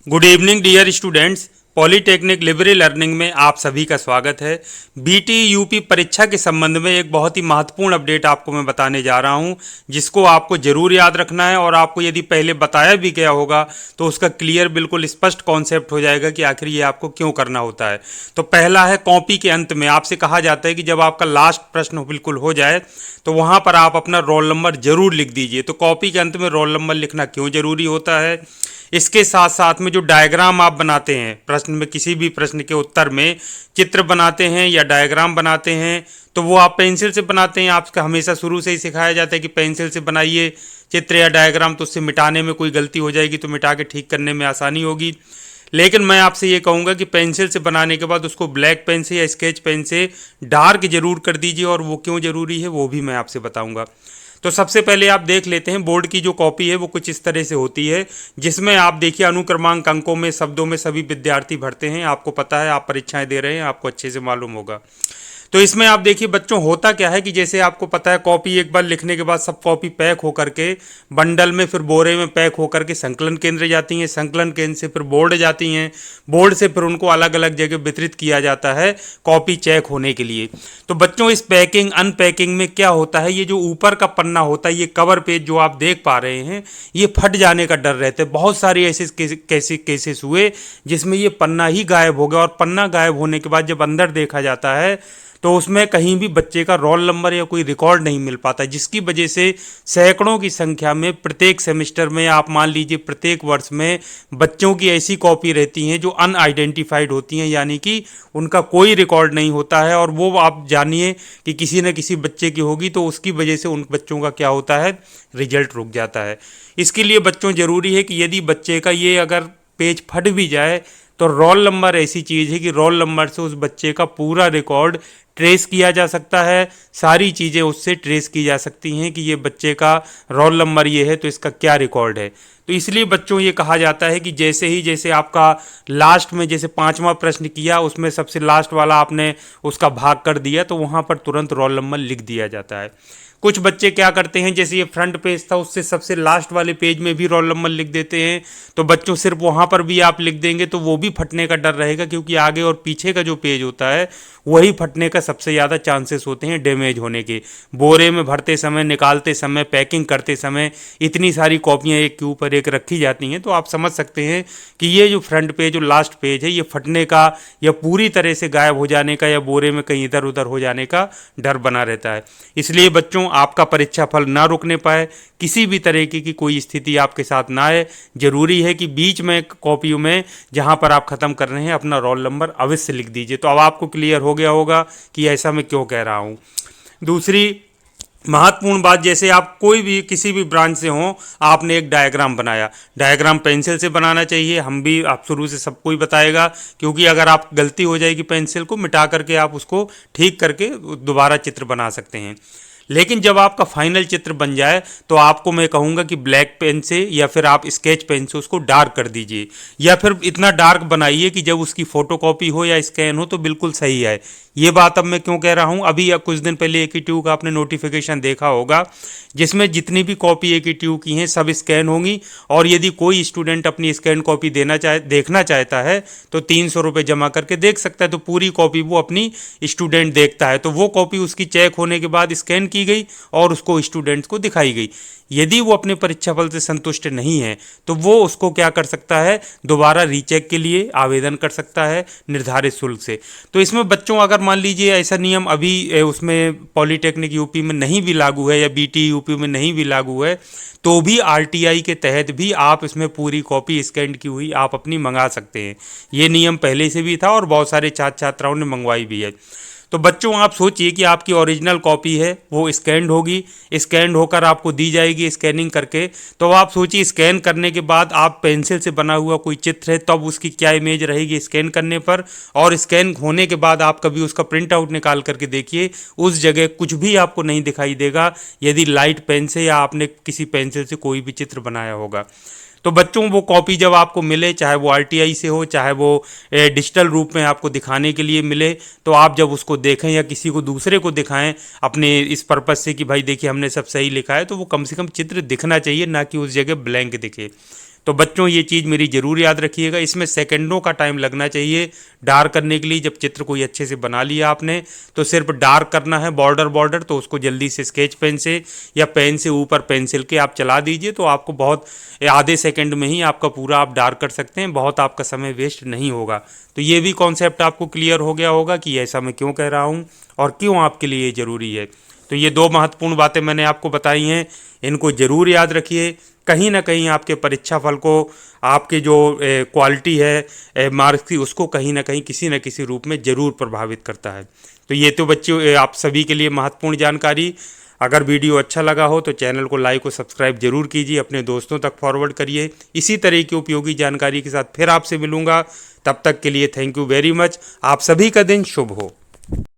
Good evening dear students. Polytechnic libre learning में आप सभी का स्वागत है। बीटी यूपी परीक्षा के संबंध में एक बहुत ही महत्वपूर्ण अपडेट आपको मैं बताने जा रहा हूं, जिसको आपको जरूर याद रखना है और आपको यदि पहले बताया भी गया होगा तो उसका क्लियर बिल्कुल स्पष्ट कॉन्सेप्ट हो जाएगा कि आखिर ये आपको क्यों करना होता है। तो पहला है, कॉपी के अंत में आपसे कहा जाता है कि जब आपका लास्ट प्रश्न बिल्कुल हो जाए तो वहां पर आप अपना रोल नंबर जरूर लिख दीजिए। तो कॉपी के अंत में रोल नंबर लिखना क्यों जरूरी होता है, इसके साथ साथ में जो डायग्राम आप बनाते हैं प्रश्न में, किसी भी प्रश्न के उत्तर में चित्र बनाते हैं या डायग्राम बनाते हैं, तो वो आप पेंसिल से बनाते हैं। आपका हमेशा शुरू से ही सिखाया जाता है कि पेंसिल से बनाइए चित्र या डायग्राम, तो उससे मिटाने में कोई गलती हो जाएगी तो मिटा के ठीक करने में आसानी होगी। लेकिन मैं आपसे ये कहूँगा कि पेंसिल से बनाने के बाद उसको ब्लैक पेन से या स्केच पेन से डार्क जरूर कर दीजिए, और वो क्यों ज़रूरी है वो भी मैं आपसे बताऊँगा। तो सबसे पहले आप देख लेते हैं, बोर्ड की जो कॉपी है वो कुछ इस तरह से होती है, जिसमें आप देखिए अनुक्रमांक अंकों में शब्दों में सभी विद्यार्थी भरते हैं। आपको पता है, आप परीक्षाएं दे रहे हैं, आपको अच्छे से मालूम होगा। तो इसमें आप देखिए बच्चों, होता क्या है कि जैसे आपको पता है, कॉपी एक बार लिखने के बाद सब कॉपी पैक होकर के बंडल में, फिर बोरे में पैक होकर के संकलन केंद्र जाती हैं, संकलन केंद्र से फिर बोर्ड जाती हैं, बोर्ड से फिर उनको अलग अलग जगह वितरित किया जाता है कॉपी चेक होने के लिए। तो बच्चों, इस पैकिंग अनपैकिंग में क्या होता है, ये जो ऊपर का पन्ना होता है, ये कवर पेज जो आप देख पा रहे हैं, ये फट जाने का डर रहता है। बहुत सारे ऐसे केसेस हुए जिसमें ये पन्ना ही गायब हो गया, और पन्ना गायब होने के बाद जब अंदर देखा जाता है तो उसमें कहीं भी बच्चे का रोल नंबर या कोई रिकॉर्ड नहीं मिल पाता, जिसकी वजह से सैकड़ों की संख्या में प्रत्येक सेमेस्टर में, आप मान लीजिए प्रत्येक वर्ष में, बच्चों की ऐसी कॉपी रहती हैं जो अनआइडेंटिफाइड होती हैं, यानी कि उनका कोई रिकॉर्ड नहीं होता है। और वो आप जानिए कि किसी न किसी बच्चे की होगी, तो उसकी वजह से उन बच्चों का क्या होता है, रिजल्ट रुक जाता है। इसके लिए बच्चों ज़रूरी है कि यदि बच्चे का ये अगर पेज फट भी जाए तो रोल नंबर ऐसी चीज़ है कि रोल नंबर से उस बच्चे का पूरा रिकॉर्ड ट्रेस किया जा सकता है, सारी चीज़ें उससे ट्रेस की जा सकती हैं कि ये बच्चे का रोल नंबर ये है तो इसका क्या रिकॉर्ड है। तो इसलिए बच्चों ये कहा जाता है कि जैसे आपका लास्ट में जैसे 5वां प्रश्न किया, उसमें सबसे लास्ट वाला आपने उसका भाग कर दिया, तो वहाँ पर तुरंत रोल नंबर लिख दिया जाता है। कुछ बच्चे क्या करते हैं, जैसे ये फ्रंट पेज था उससे सबसे लास्ट वाले पेज में भी रोल नंबर लिख देते हैं, तो बच्चों सिर्फ वहाँ पर भी आप लिख देंगे तो वो भी फटने का डर रहेगा, क्योंकि आगे और पीछे का जो पेज होता है वही फटने का सबसे ज़्यादा चांसेस होते हैं डैमेज होने के। बोरे में भरते समय, निकालते समय, पैकिंग करते समय इतनी सारी कॉपियाँ एक के ऊपर एक रखी जाती हैं, तो आप समझ सकते हैं कि ये जो फ्रंट पेज और लास्ट पेज है, ये फटने का या पूरी तरह से गायब हो जाने का या बोरे में कहीं इधर उधर हो जाने का डर बना रहता है। इसलिए बच्चों, आपका परीक्षा फल ना रुकने पाए, किसी भी तरीके की कोई स्थिति आपके साथ ना आए, जरूरी है कि बीच में कॉपियों में जहां पर आप खत्म कर रहे हैं अपना रोल नंबर अवश्य लिख दीजिए। तो अब आपको क्लियर हो गया होगा कि ऐसा मैं क्यों कह रहा हूं। दूसरी महत्वपूर्ण बात, जैसे आप कोई भी किसी भी ब्रांच से हो, आपने एक डायग्राम बनाया, डायग्राम पेंसिल से बनाना चाहिए। हम भी, आप शुरू से सबको ही बताएगा, क्योंकि अगर आप गलती हो जाएगी पेंसिल को मिटा करके आप उसको ठीक करके दोबारा चित्र बना सकते हैं। लेकिन जब आपका फाइनल चित्र बन जाए तो आपको मैं कहूँगा कि ब्लैक पेन से या फिर आप स्केच पेन से उसको डार्क कर दीजिए, या फिर इतना डार्क बनाइए कि जब उसकी फोटोकॉपी हो या स्कैन हो तो बिल्कुल सही है। ये बात अब मैं क्यों कह रहा हूँ, अभी या कुछ दिन पहले AQ का आपने नोटिफिकेशन देखा होगा, जिसमें जितनी भी कॉपी AQ की हैं सब स्कैन होंगी, और यदि कोई स्टूडेंट अपनी स्कैन कॉपी देखना चाहता है तो 300 रुपये जमा करके देख सकता है। तो पूरी कॉपी वो अपनी स्टूडेंट देखता है, तो वो कॉपी उसकी चेक होने के बाद स्कैन की गई और उसको स्टूडेंट्स को दिखाई गई। यदि वो अपने परीक्षा फल से संतुष्ट नहीं है तो वो उसको क्या कर सकता है, दोबारा रीचेक के लिए आवेदन कर सकता है निर्धारित शुल्क से। तो इसमें बच्चों, अगर मान लीजिए ऐसा नियम अभी उसमें पॉलीटेक्निक यूपी में नहीं भी लागू है या BT यूपी में नहीं भी लागू है, तो भी RTI के तहत भी आप इसमें पूरी कॉपी स्कैन की हुई आप अपनी मंगा सकते हैं। ये नियम पहले से भी था और बहुत सारे छात्र छात्राओं ने मंगवाई भी है। तो बच्चों, आप सोचिए कि आपकी ओरिजिनल कॉपी है, वो स्कैंड होगी, स्कैंड होकर आपको दी जाएगी स्कैनिंग करके। तो आप सोचिए, स्कैन करने के बाद आप पेंसिल से बना हुआ कोई चित्र है, तब उसकी क्या इमेज रहेगी स्कैन करने पर, और स्कैन होने के बाद आप कभी उसका प्रिंट आउट निकाल करके देखिए, उस जगह कुछ भी आपको नहीं दिखाई देगा, यदि लाइट पेन से या आपने किसी पेंसिल से कोई भी चित्र बनाया होगा। तो बच्चों, वो कॉपी जब आपको मिले, चाहे वो RTI से हो, चाहे वो डिजिटल रूप में आपको दिखाने के लिए मिले, तो आप जब उसको देखें या किसी को दूसरे को दिखाएं अपने इस पर्पज़ से कि भाई देखिए हमने सब सही लिखा है, तो वो कम से कम चित्र दिखना चाहिए, ना कि उस जगह ब्लैंक दिखे। तो बच्चों ये चीज़ मेरी ज़रूर याद रखिएगा, इसमें सेकंडों का टाइम लगना चाहिए डार्क करने के लिए। जब चित्र कोई अच्छे से बना लिया आपने तो सिर्फ डार्क करना है बॉर्डर, तो उसको जल्दी से स्केच पेन से या पेन से ऊपर पेंसिल के आप चला दीजिए, तो आपको बहुत आधे सेकंड में ही आपका पूरा आप डार्क कर सकते हैं, बहुत आपका समय वेस्ट नहीं होगा। तो ये भी कॉन्सेप्ट आपको क्लियर हो गया होगा कि ऐसा मैं क्यों कह रहा हूँ और क्यों आपके लिए ये ज़रूरी है। तो ये दो महत्वपूर्ण बातें मैंने आपको बताई हैं, इनको ज़रूर याद रखिए। कहीं ना कहीं आपके परीक्षा फल को, आपके जो क्वालिटी है मार्क्स की, उसको कहीं ना कहीं किसी न किसी रूप में ज़रूर प्रभावित करता है। तो ये तो बच्चों आप सभी के लिए महत्वपूर्ण जानकारी। अगर वीडियो अच्छा लगा हो तो चैनल को लाइक और सब्सक्राइब जरूर कीजिए, अपने दोस्तों तक फॉरवर्ड करिए। इसी तरह की उपयोगी जानकारी के साथ फिर आपसे मिलूंगा, तब तक के लिए थैंक यू वेरी मच। आप सभी का दिन शुभ हो।